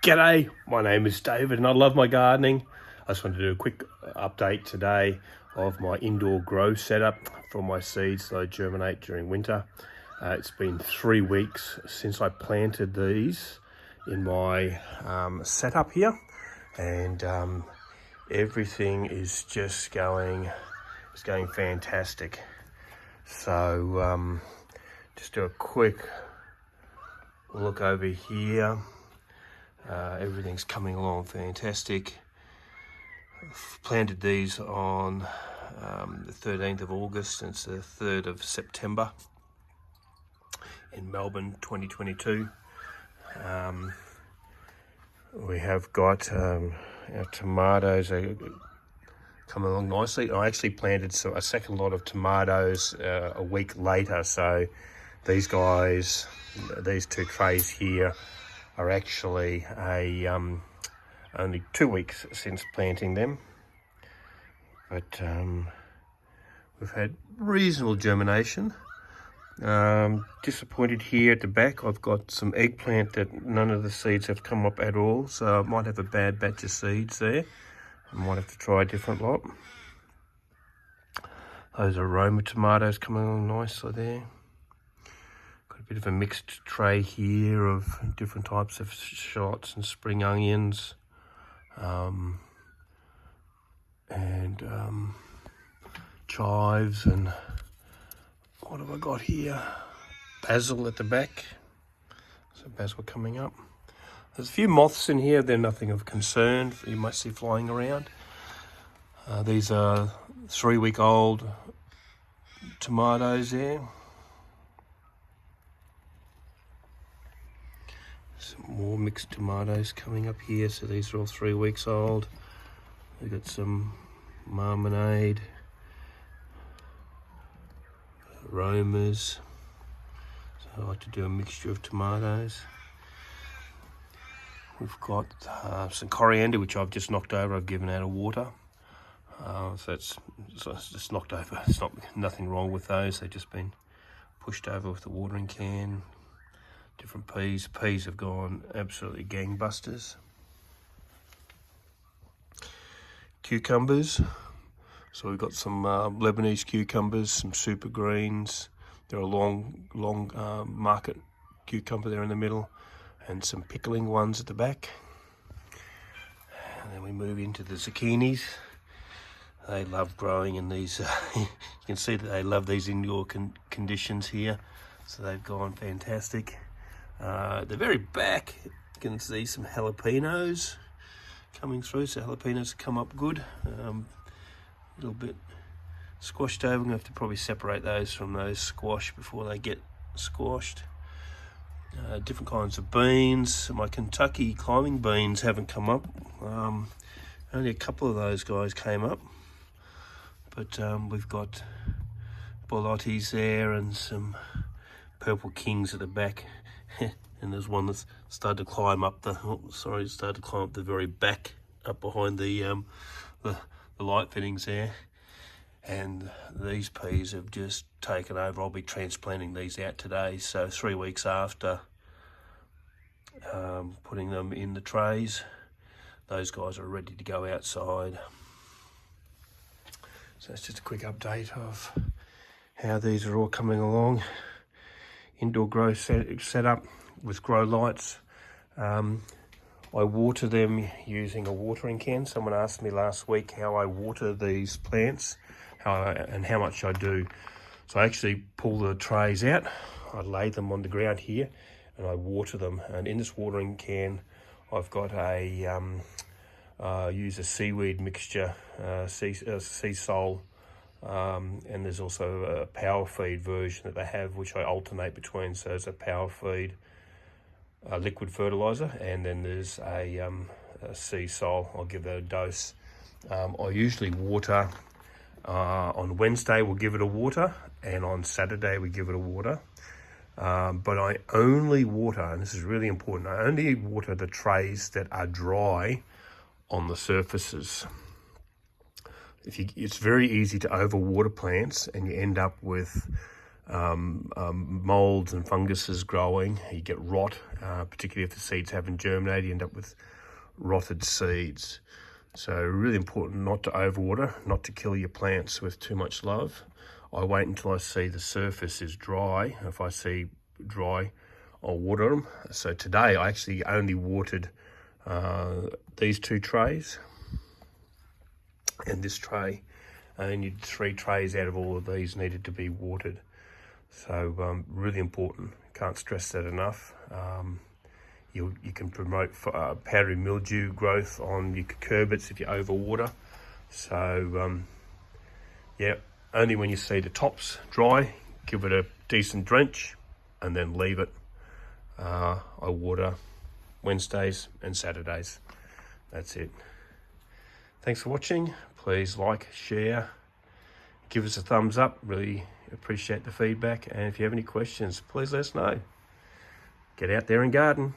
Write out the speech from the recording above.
G'day, my name is David and I love my gardening. I just wanted to do a quick update today of my indoor grow setup for my seeds that I germinate during winter. It's been 3 weeks since I planted these in my setup here, and everything is just going fantastic. So just do a quick look over here. Everything's coming along fantastic. I've planted these on the 13th of August and it's the 3rd of September in Melbourne 2022. We have got our tomatoes are coming along nicely. I actually planted a second lot of tomatoes a week later, so these guys, these two trays here, are actually only 2 weeks since planting them, but we've had reasonable germination. Disappointed here at the back. I've got some eggplant that none of the seeds have come up at all, so I might have a bad batch of seeds there. I might have to try a different lot. Those aroma tomatoes coming along nicely there. A bit of a mixed tray here of different types of shallots and spring onions, and chives, and what have I got here? Basil at the back. So basil coming up. There's a few moths in here. They're nothing of concern. You might see flying around. These are 3-week-old tomatoes there. Some more mixed tomatoes coming up here, so these are all 3 weeks old. We've got some marmalade, aromas, so I like to do a mixture of tomatoes. We've got some coriander, which I've just knocked over. I've given out of water, so it's just knocked over. It's nothing wrong with those. They've just been pushed over with the watering can. Different peas. Peas have gone absolutely gangbusters. Cucumbers. So we've got some Lebanese cucumbers, some super greens. They're a long market cucumber there in the middle, and some pickling ones at the back. And then we move into the zucchinis. They love growing in these. You can see that they love these indoor conditions here. So they've gone fantastic. The very back, you can see some jalapenos coming through, so jalapenos come up good. A little bit squashed over. I'm going to have to probably separate those from those squash before they get squashed. Different kinds of beans. My Kentucky climbing beans haven't come up. Only a couple of those guys came up, but we've got bolottis there and some purple kings at the back. And there's one that's started to climb up the very back, up behind the light fittings there. And these peas have just taken over. I'll be transplanting these out today, so 3 weeks after putting them in the trays, those guys are ready to go outside. So that's just a quick update of how these are all coming along. Indoor grow setup with grow lights. I water them using a watering can. Someone asked me last week how I water these plants and how much I do. So I actually pull the trays out, I lay them on the ground here, and I water them. And in this watering can, I've got use a seaweed mixture, sea salt. And there's also a power feed version that they have, which I alternate between. So there's a power feed, a liquid fertilizer, and then there's a sea salt. I'll give that a dose. I usually water on Wednesday. We'll give it a water, and on Saturday we give it a water. But I only water, and this is really important, I only water the trays that are dry on the surfaces. It's very easy to overwater plants and you end up with molds and funguses growing. You get rot, particularly if the seeds haven't germinated. You end up with rotted seeds. So really important not to overwater, not to kill your plants with too much love. I wait until I see the surface is dry. If I see dry, I'll water them. So today I actually only watered these 2 trays and this tray. Only 3 trays out of all of these needed to be watered. So really important. Can't stress that enough. You can promote powdery mildew growth on your cucurbits if you overwater. So yeah, only when you see the tops dry, give it a decent drench and then leave it. I water Wednesdays and Saturdays. That's it. Thanks for watching. Please like, share, give us a thumbs up. Really appreciate the feedback. And if you have any questions, please let us know. Get out there and garden.